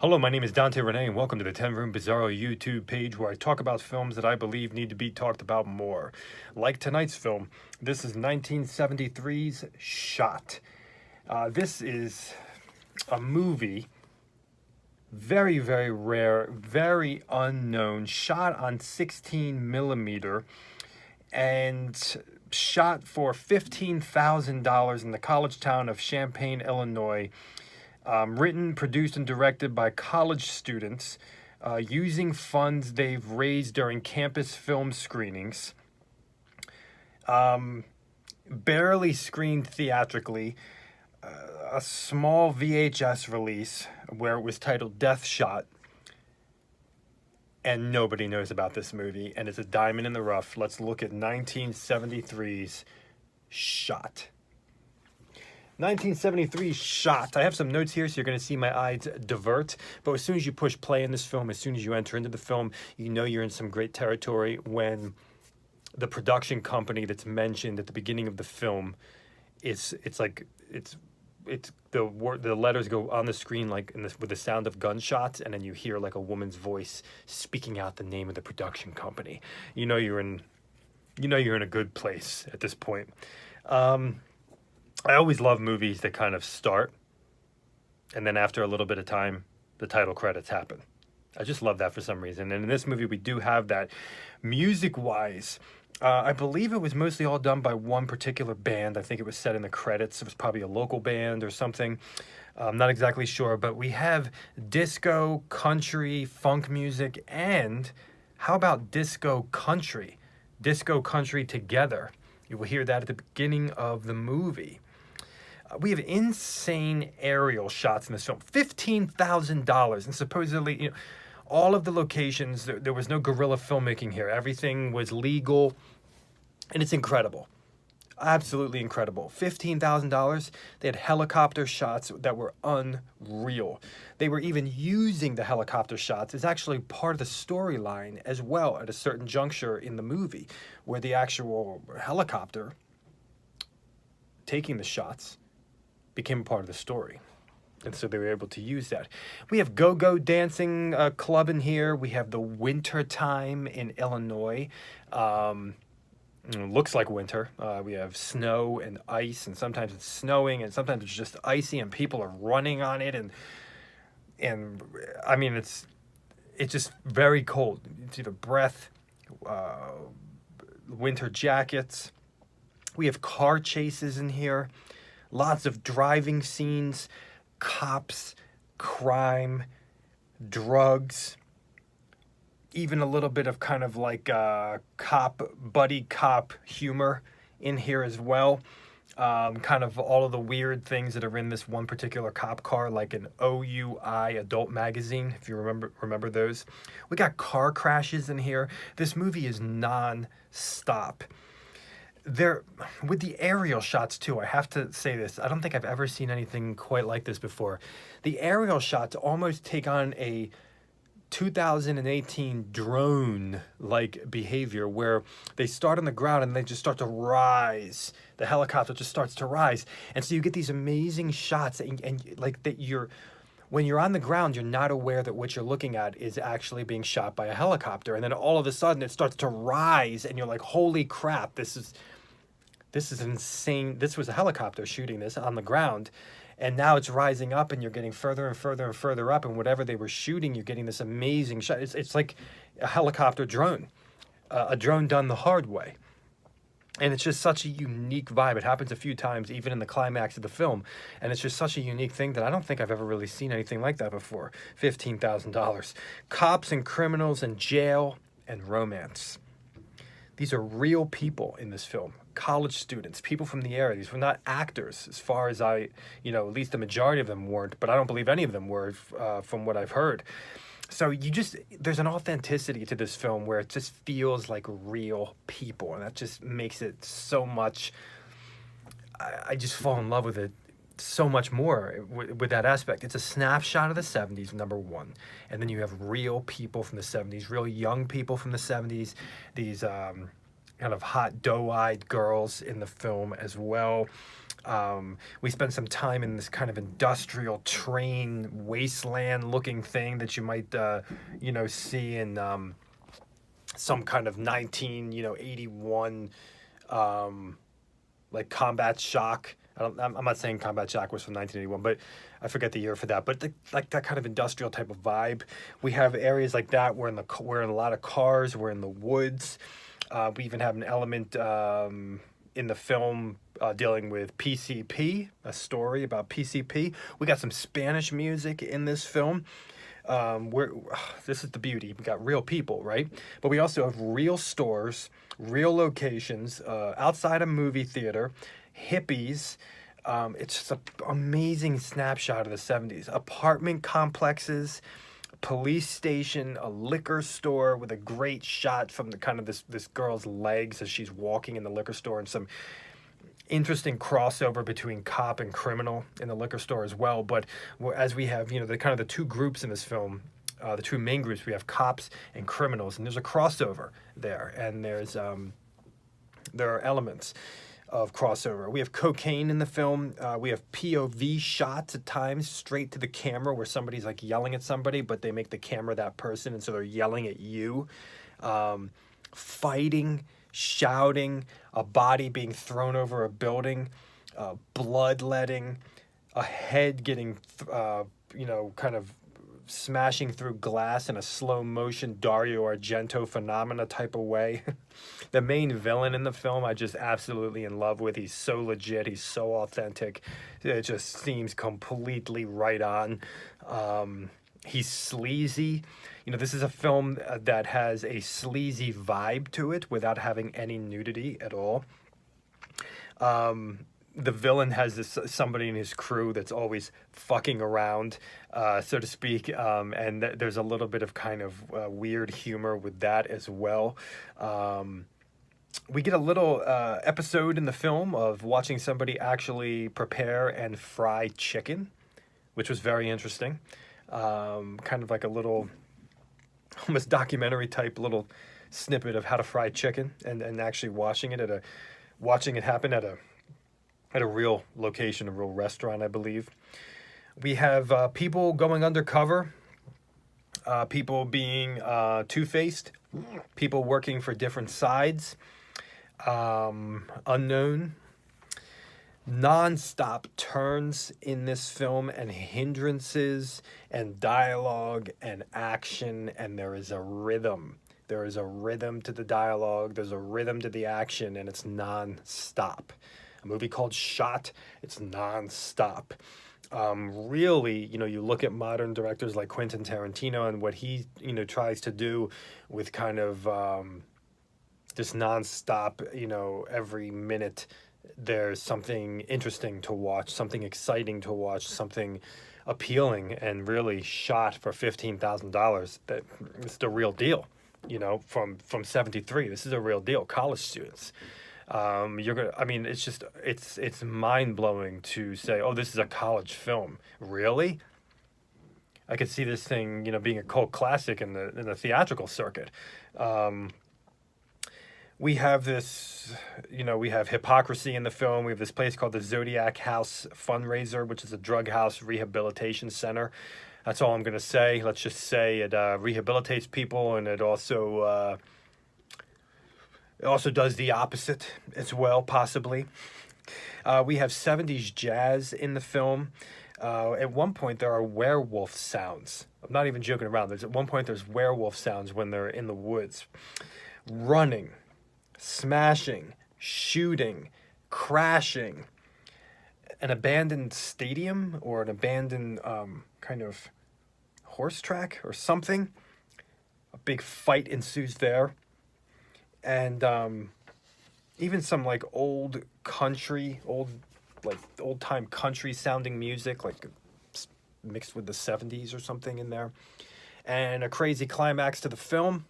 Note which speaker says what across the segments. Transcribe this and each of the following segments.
Speaker 1: Hello, my name is Dante Renee, and welcome to the 10 Room Bizarro YouTube page where I talk about films that I believe need to be talked about more. Like tonight's film, this is 1973's Shot. This is a movie, very, very rare, very unknown, shot on 16 millimeter, and shot for $15,000 in the college town of Champaign, Illinois. Written, produced, and directed by college students using funds they've raised during campus film screenings. Barely screened theatrically. A small VHS release where it was titled Death Shot. And nobody knows about this movie, and it's a diamond in the rough. Let's look at 1973's Shot. 1973 Shot. I have some notes here, so you're going to see my eyes divert. But as soon as you push play in this film, as soon as you enter into the film, you know you're in some great territory when the production company that's mentioned at the beginning of the film, it's the letters go on the screen like with the sound of gunshots, and then you hear like a woman's voice speaking out the name of the production company. You know you're in a good place at this point. I always love movies that kind of start, and then after a little bit of time, the title credits happen. I just love that for some reason. And in this movie, we do have that. Music-wise, I believe it was mostly all done by one particular band. I think it was set in the credits. It was probably a local band or something. I'm not exactly sure, but we have disco, country, funk music, and how about disco country? Disco country together. You will hear that at the beginning of the movie. We have insane aerial shots in this film. $15,000, and supposedly, all of the locations. There was no guerrilla filmmaking here. Everything was legal, and it's incredible, absolutely incredible. $15,000. They had helicopter shots that were unreal. They were even using the helicopter shots as actually part of the storyline as well at a certain juncture in the movie, where the actual helicopter taking the shots became a part of the story. And so they were able to use that. We have go-go dancing club in here. We have the winter time in Illinois. Looks like winter. We have snow and ice, and sometimes it's snowing, and sometimes it's just icy, and people are running on it, and I mean it's just very cold. It's either breath, winter jackets. We have car chases in here. Lots of driving scenes, cops, crime, drugs, even a little bit of kind of like buddy cop humor in here as well. Kind of all of the weird things that are in this one particular cop car, like an OUI adult magazine, if you remember those. We got car crashes in here. This movie is non-stop. With the aerial shots too, I have to say this, I don't think I've ever seen anything quite like this before. The aerial shots almost take on a 2018 drone-like behavior, where they start on the ground and they just start to rise. The helicopter just starts to rise, and so you get these amazing shots, and like that when you're on the ground, you're not aware that what you're looking at is actually being shot by a helicopter, and then all of a sudden it starts to rise, and you're like, holy crap, this is insane. This was a helicopter shooting this on the ground, and now it's rising up, and you're getting further and further and further up, and whatever they were shooting, you're getting this amazing shot. It's like a helicopter drone, a drone done the hard way. And it's just such a unique vibe. It happens a few times, even in the climax of the film. And it's just such a unique thing that I don't think I've ever really seen anything like that before. $15,000. Cops and criminals and jail and romance. These are real people in this film. College students, people from the area. These were not actors, as far as at least the majority of them weren't, but I don't believe any of them were from what I've heard. So there's an authenticity to this film where it just feels like real people, and that just makes it so much, I just fall in love with it so much more with that aspect. It's a snapshot of the 70s, number one, and then you have real people from the 70s, real young people from the 70s, these kind of hot doe-eyed girls in the film as well. We spend some time in this kind of industrial train wasteland looking thing that you might, see in some kind of 1981 like Combat Shock. I'm not saying Combat Shock was from 1981, but I forget the year for that. But like that kind of industrial type of vibe. We have areas like that. We're in a lot of cars. We're in the woods. We even have an element in the film dealing with PCP, a story about PCP. We got some Spanish music in this film. This is the beauty. We got real people, right? But we also have real stores, real locations, outside a movie theater, hippies. It's just an amazing snapshot of the 70s. Apartment complexes, police station, a liquor store with a great shot from the kind of this girl's legs as she's walking in the liquor store, and some interesting crossover between cop and criminal in the liquor store as well. But as we have, the kind of the two groups in this film, the two main groups, we have cops and criminals, and there's a crossover there, and there are elements of crossover. We have cocaine in the film. We have POV shots at times straight to the camera where somebody's like yelling at somebody, but they make the camera that person, and so they're yelling at you. Fighting, shouting, a body being thrown over a building, bloodletting, a head getting, kind of smashing through glass in a slow motion Dario Argento phenomena type of way. The main villain in the film, I just absolutely in love with. He's so legit. He's so authentic. It just seems completely right on. He's sleazy. This is a film that has a sleazy vibe to it without having any nudity at all. The villain has somebody in his crew that's always fucking around, so to speak, and there's a little bit of kind of weird humor with that as well. We get a little episode in the film of watching somebody actually prepare and fry chicken, which was very interesting. Kind of like a little, almost documentary type little snippet of how to fry chicken, and actually watching it happen at a real location, a real restaurant, I believe. We have people going undercover, people being two-faced, people working for different sides, unknown, non-stop turns in this film, and hindrances and dialogue and action, and there is a rhythm. There is a rhythm to the dialogue, there's a rhythm to the action, and it's non-stop. A movie called Shot, it's non-stop. Really, you look at modern directors like Quentin Tarantino and what he, tries to do with kind of this non-stop, every minute there's something interesting to watch, something exciting to watch, something appealing, and really Shot for $15,000. That it's the real deal, from 73. This is a real deal. College students. It's mind-blowing to say, oh, this is a college film. Really? I could see this thing, being a cult classic in the theatrical circuit. We have this, we have hypocrisy in the film. We have this place called the Zodiac House Fundraiser, which is a drug house rehabilitation center. That's all I'm going to say. Let's just say it rehabilitates people, and it also does the opposite as well, possibly. We have 70s jazz in the film. At one point, there are werewolf sounds. I'm not even joking around. At one point, there's werewolf sounds when they're in the woods. Running, smashing, shooting, crashing. An abandoned stadium or an abandoned kind of horse track or something. A big fight ensues there. And even some like old time country sounding music, like mixed with the 70s or something in there. And a crazy climax to the film.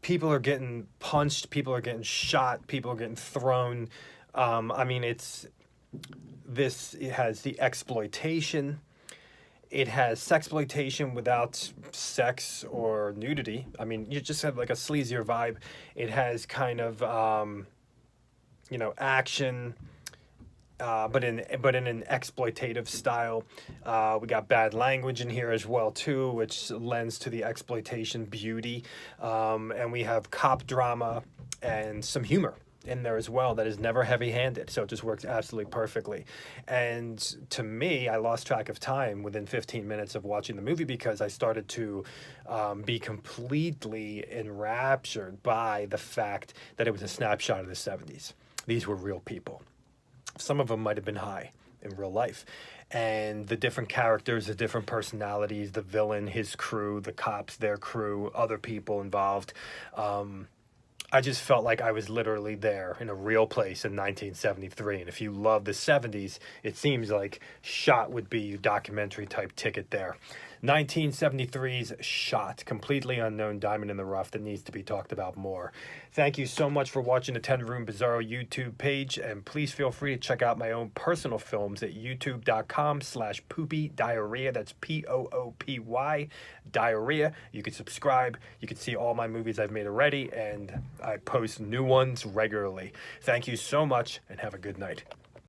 Speaker 1: People are getting punched, people are getting shot, people are getting thrown. It has the exploitation. It has sexploitation without sex or nudity. I mean, you just have like a sleazier vibe. It has kind of action, but in an exploitative style. We got bad language in here as well too, which lends to the exploitation beauty. And we have cop drama and some humor in there as well that is never heavy-handed, so it just works absolutely perfectly. And to me, I lost track of time within 15 minutes of watching the movie because I started to be completely enraptured by the fact that it was a snapshot of the 70s. These were real people. Some of them might have been high in real life. And the different characters, the different personalities, the villain, his crew, the cops, their crew, other people involved. I just felt like I was literally there in a real place in 1973. And if you love the 70s, it seems like Shot would be your documentary type ticket there. 1973's Shot, completely unknown diamond in the rough that needs to be talked about more. Thank you so much for watching the 10 Room Bizarro YouTube page, and please feel free to check out my own personal films at youtube.com/poopy diarrhea. That's POOPY diarrhea. You can subscribe. You can see all my movies I've made already, and I post new ones regularly. Thank you so much, and have a good night.